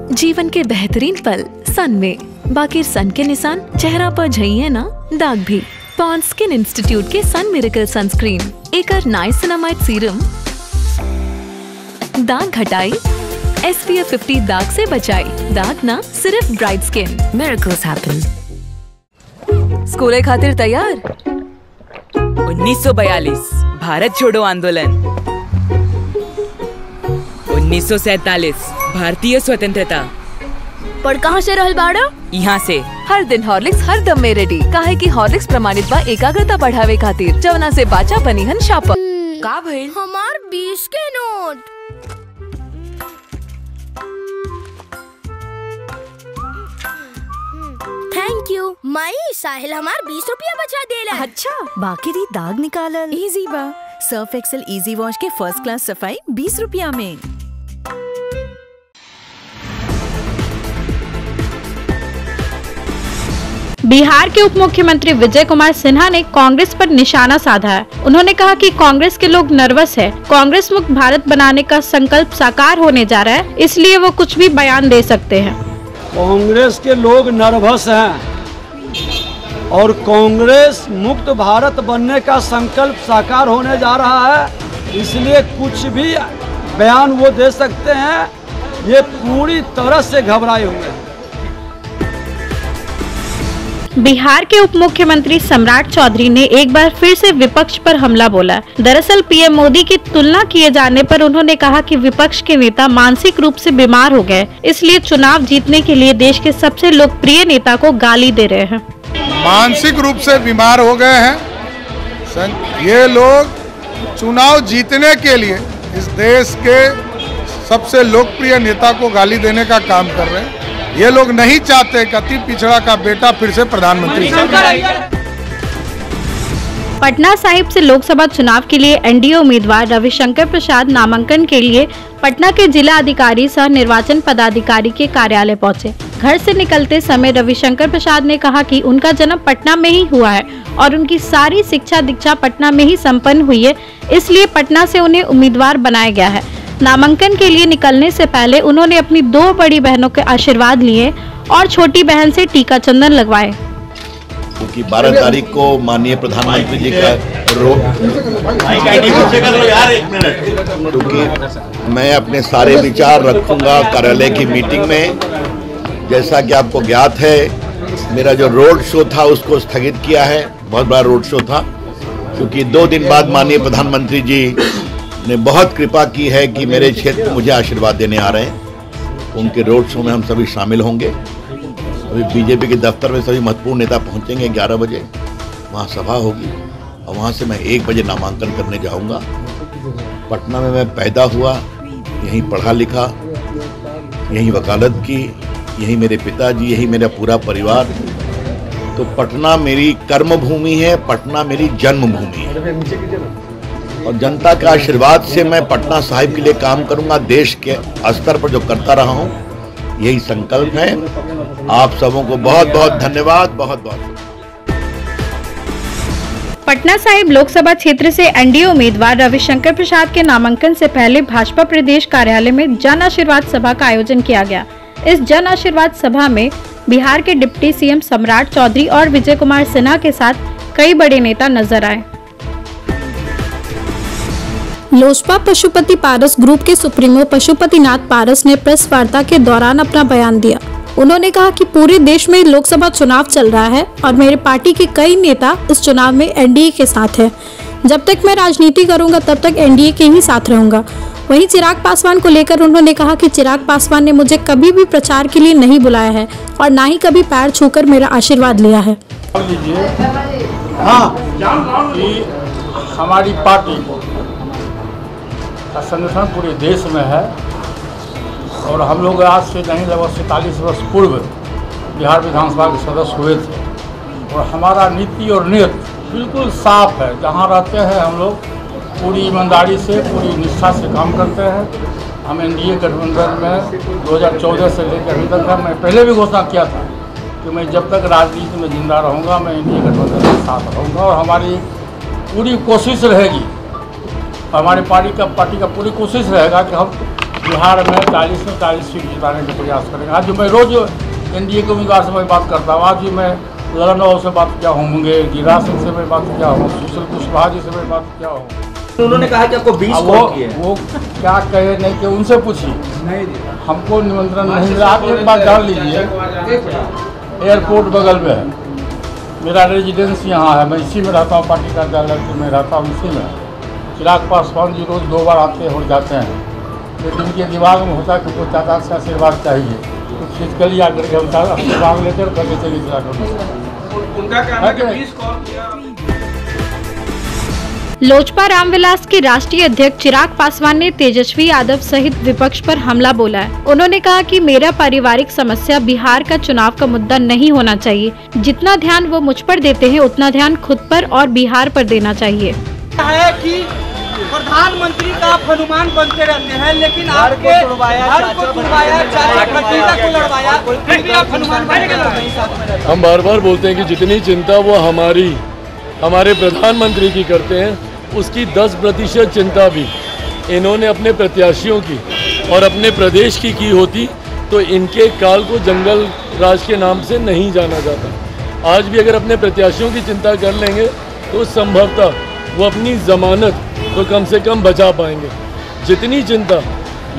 जीवन के बेहतरीन पल सन में, बाकी सन के निशान चेहरा पर झइए ना दाग भी। पॉन्ड्स स्किन इंस्टीट्यूट के सन मिरेकल सनस्क्रीन एकर नाइसिनामाइड सीरम दाग घटाई, SPF 50 दाग से बचाई, दाग ना सिर्फ ब्राइट स्किन। Miracles happen. स्कूले खातिर तैयार? 1942 भारत छोड़ो आंदोलन, 1947 भारतीय स्वतंत्रता। पर कहाँ से रहल बाड़ा? यहाँ से। हर दिन हॉर्लिक्स हर दम में रेडी, काहे कि हॉर्लिक्स प्रमाणित बा एकाग्रता बढ़ावे खातिर, जवना से बाचा बनी हन शापर। का भइल? हमार 20 के नोट। थैंक यू माई, साहिल हमार 20 रुपया बचा देला। अच्छा, बाकी दी दाग निकालल इजी बा। सर्फ एक्सेल इजी वॉश के फर्स्ट क्लास सफाई 20 रुपया में। बिहार के उप मुख्यमंत्री विजय कुमार सिन्हा ने कांग्रेस पर निशाना साधा है। उन्होंने कहा कि कांग्रेस के लोग नर्वस है, कांग्रेस मुक्त भारत बनाने का संकल्प साकार होने जा रहा है, इसलिए वो कुछ भी बयान दे सकते हैं। कांग्रेस के लोग नर्वस हैं और कांग्रेस मुक्त भारत बनने का संकल्प साकार होने जा रहा है, इसलिए कुछ भी बयान वो दे सकते हैं। ये पूरी तरह से घबराए हुए हैं। बिहार के उप मुख्यमंत्री सम्राट चौधरी ने एक बार फिर से विपक्ष पर हमला बोला। दरअसल पीएम मोदी की तुलना किए जाने पर उन्होंने कहा कि विपक्ष के नेता मानसिक रूप से बीमार हो गए, इसलिए चुनाव जीतने के लिए देश के सबसे लोकप्रिय नेता को गाली दे रहे हैं। मानसिक रूप से बीमार हो गए हैं ये लोग। चुनाव जीतने के लिए इस देश के सबसे लोकप्रिय नेता को गाली देने का काम कर रहे हैं। ये लोग नहीं चाहते कि अति पिछड़ा का बेटा फिर से प्रधानमंत्री। पटना साहिब से लोकसभा चुनाव के लिए एनडीए उम्मीदवार रविशंकर प्रसाद नामांकन के लिए पटना के जिला अधिकारी सह निर्वाचन पदाधिकारी के कार्यालय पहुंचे। घर से निकलते समय रविशंकर प्रसाद ने कहा कि उनका जन्म पटना में ही हुआ है और उनकी सारी शिक्षा दीक्षा पटना में ही संपन्न हुई है, इसलिए पटना से उन्हें उम्मीदवार बनाया गया है। नामांकन के लिए निकलने से पहले उन्होंने अपनी 2 बड़ी बहनों के आशीर्वाद लिए और छोटी बहन से टीका चंदन लगवाए। क्योंकि 12 तारीख को माननीय प्रधानमंत्री जी का क्योंकि मैं अपने सारे विचार रखूंगा कार्यालय की मीटिंग में। जैसा कि आपको ज्ञात है, मेरा जो रोड शो था उसको स्थगित किया है। बहुत बड़ा रोड शो था, क्योंकि 2 दिन बाद माननीय प्रधानमंत्री जी ने बहुत कृपा की है कि मेरे क्षेत्र में मुझे आशीर्वाद देने आ रहे हैं। उनके रोड शो में हम सभी शामिल होंगे। अभी बीजेपी के दफ्तर में सभी महत्वपूर्ण नेता पहुंचेंगे 11 बजे, वहाँ सभा होगी और वहाँ से मैं 1 बजे नामांकन करने जाऊँगा। पटना में मैं पैदा हुआ, यहीं पढ़ा लिखा, यहीं वकालत की, यहीं मेरे पिताजी, यहीं मेरा पूरा परिवार। तो पटना मेरी कर्म भूमि है, पटना मेरी जन्मभूमि है और जनता के आशीर्वाद से मैं पटना साहिब के लिए काम करूंगा। देश के स्तर पर जो करता रहा हूं, यही संकल्प है। आप सबों को बहुत बहुत धन्यवाद, बहुत बहुत। पटना साहिब लोकसभा क्षेत्र से एनडीए उम्मीदवार रविशंकर प्रसाद के नामांकन से पहले भाजपा प्रदेश कार्यालय में जन आशीर्वाद सभा का आयोजन किया गया। इस जन आशीर्वाद सभा में बिहार के डिप्टी सीएम सम्राट चौधरी और विजय कुमार सिन्हा के साथ कई बड़े नेता नजर आए। लोजपा पशुपति पारस ग्रुप के सुप्रीमो पशुपतिनाथ पारस ने प्रेस वार्ता के दौरान अपना बयान दिया। उन्होंने कहा कि पूरे देश में लोकसभा चुनाव चल रहा है और मेरे पार्टी के कई नेता इस चुनाव में एनडीए के साथ है। जब तक मैं राजनीति करूंगा तब तक एनडीए के ही साथ रहूंगा। वहीं चिराग पासवान को लेकर उन्होंने कहा कि चिराग पासवान ने मुझे कभी भी प्रचार के लिए नहीं बुलाया है और ना ही कभी पैर छूकर मेरा आशीर्वाद लिया है। हमारी पार्टी का संगठन पूरे देश में है और हम लोग आज से नहीं लगभग 47 वर्ष पूर्व बिहार विधानसभा के सदस्य हुए थे और हमारा नीति और नीयत बिल्कुल साफ है। जहाँ रहते हैं हम लोग पूरी ईमानदारी से, पूरी निष्ठा से काम करते हैं। हम एनडीए गठबंधन में 2014 से लेकर अभी तक मैं पहले भी घोषणा किया था कि मैं जब तक राजनीति में जिंदा रहूँगा मैं एनडीए गठबंधन के साथ रहूँगा और हमारी पूरी कोशिश रहेगी, हमारी पार्टी का पूरी कोशिश रहेगा कि हम बिहार में 40 में 40 सीट जिताने का प्रयास करेंगे। आज जो मैं रोज एनडीए के उम्मीदवार से मैं बात करता हूँ, आज भी मैं ललन राव से बात किया हूँ, गिरिराज सिंह से मैं बात किया हूँ, सुशील कुशवाहा जी से मैं बात किया हूँ। उन्होंने कहा कि आपको 20 कॉल किए। वो क्या कहे नहीं कि उनसे पूछिए, हमको निमंत्रण नहीं मिला। आप एक बात जान लीजिए, एयरपोर्ट बगल में है, मेरा रेजिडेंस यहाँ है, मैं इसी में रहता हूँ, पार्टी कार्यालय में रहता हूँ, इसी में। चिराग पासवान जी रोज 2 बार आते और जाते हैं, लेकिन उनके दिमाग में होता है कि कोई चाचा से आशीर्वाद चाहिए, तो फिजिकली आकर के हम आशीर्वाद लेकर करके चले चिराग। उनका कहना है कि 20 कॉल किया। लोजपा रामविलास के राष्ट्रीय अध्यक्ष चिराग पासवान ने तेजस्वी यादव सहित विपक्ष पर हमला बोला है। उन्होंने कहा कि मेरा पारिवारिक समस्या बिहार का चुनाव का मुद्दा नहीं होना चाहिए। जितना ध्यान वो मुझ पर देते हैं उतना ध्यान खुद पर और बिहार पर देना चाहिए। है कि प्रधानमंत्री का आप हनुमान बनते रहते हैं, लेकिन आपके घर को तुड़वाया, चाचा भतीजा को लड़वाया, फिर भी आप हनुमान बन गए। हम बार बार बोलते हैं कि जितनी चिंता वो हमारे प्रधानमंत्री की करते हैं, उसकी 10% चिंता भी इन्होंने अपने प्रत्याशियों की और अपने प्रदेश की होती तो इनके काल को जंगल राज के नाम से नहीं जाना जाता। आज भी अगर अपने प्रत्याशियों की चिंता कर लेंगे तो संभवतः वो अपनी जमानत तो कम से कम बचा पाएंगे। जितनी चिंता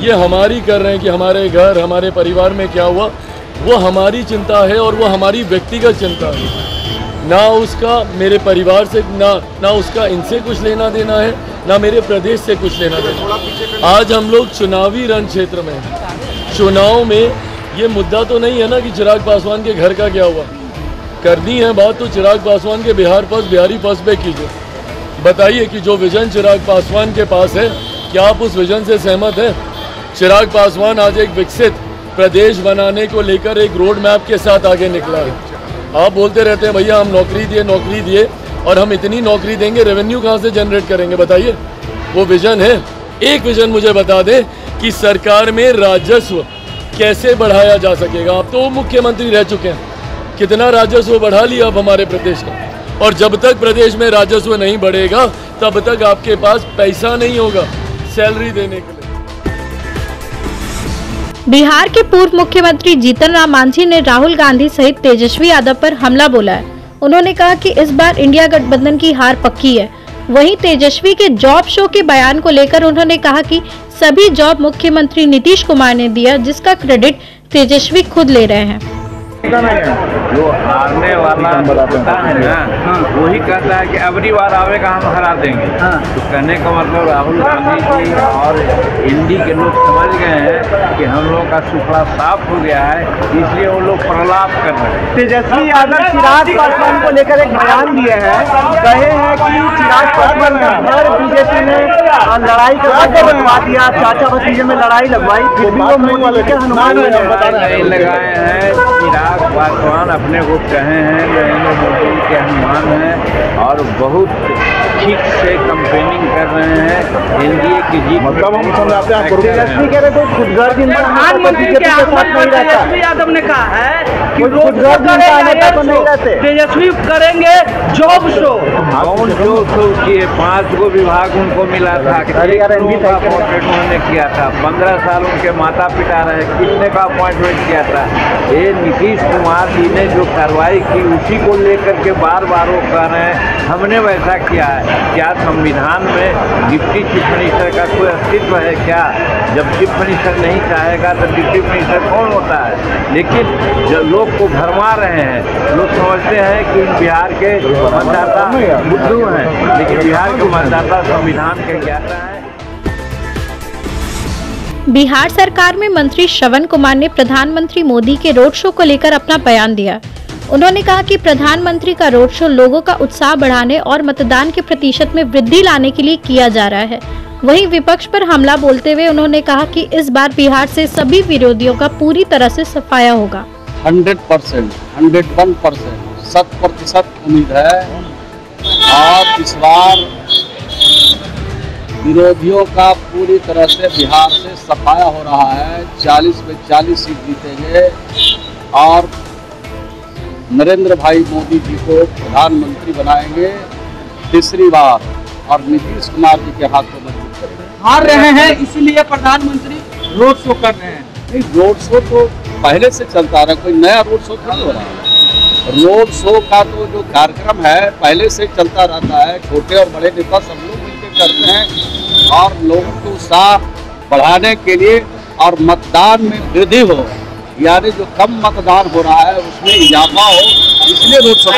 ये हमारी कर रहे हैं कि हमारे घर हमारे परिवार में क्या हुआ, वो हमारी चिंता है और वो हमारी व्यक्तिगत चिंता है। ना उसका मेरे परिवार से ना उसका इनसे कुछ लेना देना है, ना मेरे प्रदेश से कुछ लेना देना। आज हम लोग चुनावी रण क्षेत्र में हैं। चुनाव में ये मुद्दा तो नहीं है ना कि चिराग पासवान के घर का क्या हुआ। करनी है बात तो चिराग पासवान के बिहार फर्स्ट बिहारी फर्स्ट पे कीजिए। बताइए कि जो विजन चिराग पासवान के पास है, क्या आप उस विजन से सहमत हैं? चिराग पासवान आज एक विकसित प्रदेश बनाने को लेकर एक रोड मैप के साथ आगे निकला है। आप बोलते रहते हैं भैया हम नौकरी दिए और हम इतनी नौकरी देंगे, रेवेन्यू कहाँ से जनरेट करेंगे बताइए। वो विजन है। एक विजन मुझे बता दें कि सरकार में राजस्व कैसे बढ़ाया जा सकेगा। आप तो मुख्यमंत्री रह चुके हैं, कितना राजस्व बढ़ा लिया अब हमारे प्रदेश का। और जब तक प्रदेश में राजस्व नहीं बढ़ेगा तब तक आपके पास पैसा नहीं होगा सैलरी देने के लिए। बिहार के पूर्व मुख्यमंत्री जीतन राम मांझी ने राहुल गांधी सहित तेजस्वी यादव पर हमला बोला है। उन्होंने कहा कि इस बार इंडिया गठबंधन की हार पक्की है। वहीं तेजस्वी के जॉब शो के बयान को लेकर उन्होंने कहा कि सभी जॉब मुख्यमंत्री नीतीश कुमार ने दिया, जिसका क्रेडिट तेजस्वी खुद ले रहे हैं। जो हारने वाला होता है ना, वही कहता है कि अबरी बार आवेगा हम हरा देंगे। तो कहने का मतलब राहुल गांधी जी और एनडी के लोग समझ गए हैं कि हम लोग का सुखड़ा साफ हो गया है, इसलिए वो लोग प्रलाप कर रहे हैं। तेजस्वी यादव चिराग पासवान को लेकर एक बयान दिए हैं, कहे हैं कि चिराग पासवान का घर बीजेपी ने लड़ाई लगवा दिया, चाचा भतीजे में लड़ाई लगवाई, फिर भी वो मोदी के हनुमान नहीं लगाए हैं। चिराग पासवान अपने को कहे हैं नरेंद्र मोदी के हनुमान हैं और बहुत ठीक से कंपेनिंग कर रहे हैं एनडीए की जीत। मतलब हम समझाते हैं तेजस्वी कह रहे थे खुद घर दिन प्रधानमंत्री के साथ नहीं रहता। तेजस्वी यादव ने कहा है कि रोज नहीं रहते, तेजस्वी करेंगे जॉब शो। कौन जॉब शो किए? 5 गो विभाग उनको मिला था, उन्होंने किया था। 15 साल उनके माता पिता रहे, कितने का अपॉइंटमेंट किया था। ये नीतीश कुमार जी ने जो कार्रवाई की उसी को लेकर के बार बार वो कह रहे हैं हमने वैसा किया है। क्या संविधान में डिप्टी चीफ मिनिस्टर का कोई अस्तित्व है क्या? जब चीफ मिनिस्टर नहीं चाहेगा तो डिप्टी मिनिस्टर कौन होता है? लेकिन जब लोग को भरमा रहे हैं, लोग समझते हैं कि बिहार के मतदाता बुद्धू हैं, लेकिन बिहार के मतदाता संविधान के ज्ञाता हैं। बिहार सरकार में मंत्री श्रवण कुमार ने प्रधानमंत्री मोदी के रोड शो को लेकर अपना बयान दिया। उन्होंने कहा कि प्रधानमंत्री का रोड शो लोगों का उत्साह बढ़ाने और मतदान के प्रतिशत में वृद्धि लाने के लिए किया जा रहा है। वहीं विपक्ष पर हमला बोलते हुए उन्होंने कहा कि इस बार बिहार से सभी विरोधियों का पूरी तरह से सफाया होगा। 100%, 101%, 100% उम्मीद है और इस बार विरोधियों का पूरी तरह से बिहार से सफाया हो रहा है। 40 में 40 सीट जीतेंगे और नरेंद्र भाई मोदी जी को प्रधानमंत्री बनाएंगे तीसरी बार और नीतीश कुमार जी के हाथ को मजबूत करेंगे। हार रहे हैं इसीलिए प्रधानमंत्री रोड शो कर रहे हैं। नहीं, रोड शो तो पहले से चलता रहा, कोई नया रोड शो थोड़ी हो रहा है। रोड शो का तो जो कार्यक्रम है पहले से चलता रहता है, छोटे और बड़े नेता सब लोग मिलकर करते हैं और लोगों को उत्साह बढ़ाने के लिए और मतदान में वृद्धि हो, यानी जो कम मतदान हो रहा है उसमें इजाफा हो, इसलिए रोड शो।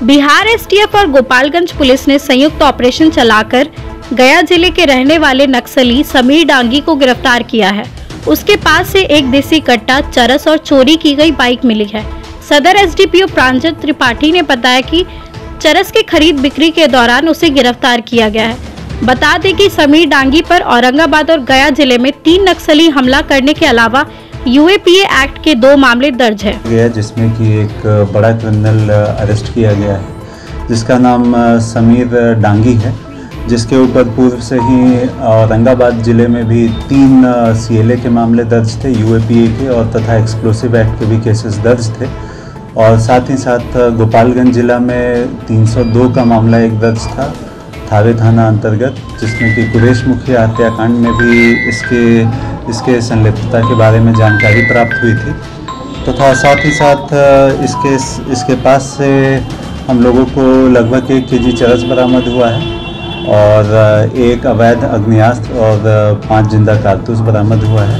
बिहार एसटीएफ और गोपालगंज पुलिस ने संयुक्त ऑपरेशन चलाकर गया जिले के रहने वाले नक्सली समीर डांगी को गिरफ्तार किया है। उसके पास से एक देसी कट्टा, चरस और चोरी की गई बाइक मिली है। सदर एसडीपीओ प्रांजल त्रिपाठी ने बताया कि चरस के खरीद बिक्री के दौरान उसे गिरफ्तार किया गया है। बता दें कि समीर डांगी पर औरंगाबाद और गया जिले में 3 नक्सली हमला करने के अलावा यूएपीए एक्ट के 2 मामले दर्ज है, जिसमें कि एक बड़ा क्रिमिनल अरेस्ट किया गया है जिसका नाम समीर डांगी है, जिसके ऊपर पूर्व से ही औरंगाबाद जिले में भी 3 सीएलए के मामले दर्ज थे, यूएपीए के और तथा एक्सप्लोसिव एक्ट के भी केसेस दर्ज थे। और साथ ही साथ गोपालगंज जिला में 302 का मामला एक दर्ज था थावे थाना अंतर्गत, जिसमें कि कुरेश मुखिया हत्याकांड में भी इसके संलिप्तता के बारे में जानकारी प्राप्त हुई थी। तथा साथ ही साथ इसके पास से हम लोगों को लगभग 1 केजी चरस बरामद हुआ है और एक अवैध अग्नियास्त्र और 5 जिंदा कारतूस बरामद हुआ है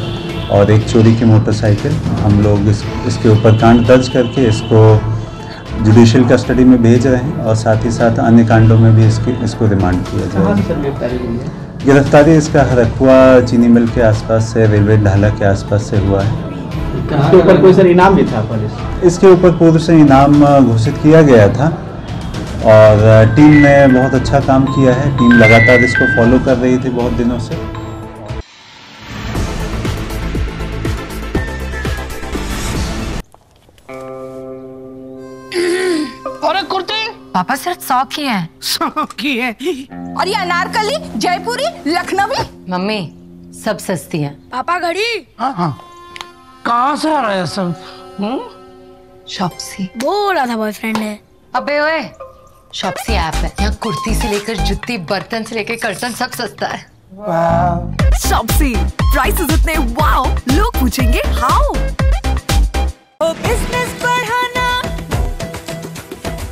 और एक चोरी की मोटरसाइकिल। हम लोग इसके ऊपर कांड दर्ज करके इसको जुडिशियल कस्टडी में भेज रहे हैं और साथ ही साथ अन्य कांडों में भी इसको रिमांड किया जाएगा। गिरफ्तारी इसका हरकुआ चीनी मिल के आसपास से, रेलवे ढाला के आसपास से हुआ है। इसके ऊपर कोई सर इनाम भी था पुलिस? इसके ऊपर पूर्व से इनाम घोषित किया गया था और टीम ने बहुत अच्छा काम किया है। टीम लगातार इसको फॉलो कर रही थी बहुत दिनों से। पापा सिर्फ 100 की है। 100 की है। और ये अनारकली, जयपुरी, लखनवी। मम्मी सब सस्ती है। पापा घड़ी। हाँ। कहाँ से आ रहा है सब? शॉप्सी। बोल रहा था बॉयफ्रेंड है। अबे ओए, शॉप्सी ऐप है, यहाँ कुर्ती से लेकर जुत्ती, बर्तन से लेकर कर्तन सब सस्ता है। शॉप्सी प्राइसेस इतने वाओ, लोग पूछेंगे हाउ। बिजनेस बढ़ाना,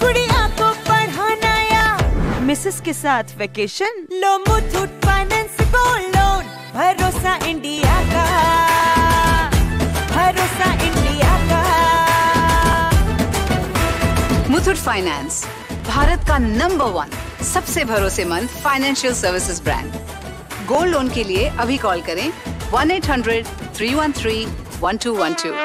गुड़िया को पढ़ाना या मिसेस के साथ वेकेशन, लो मुथूट फाइनेंस गोल्ड लोन। भरोसा इंडिया का, भरोसा इंडिया का। मुथूट फाइनेंस भारत का नंबर 1 सबसे भरोसेमंद financial services brand. Gold loan के लिए अभी कॉल करें 1-800-313-1212।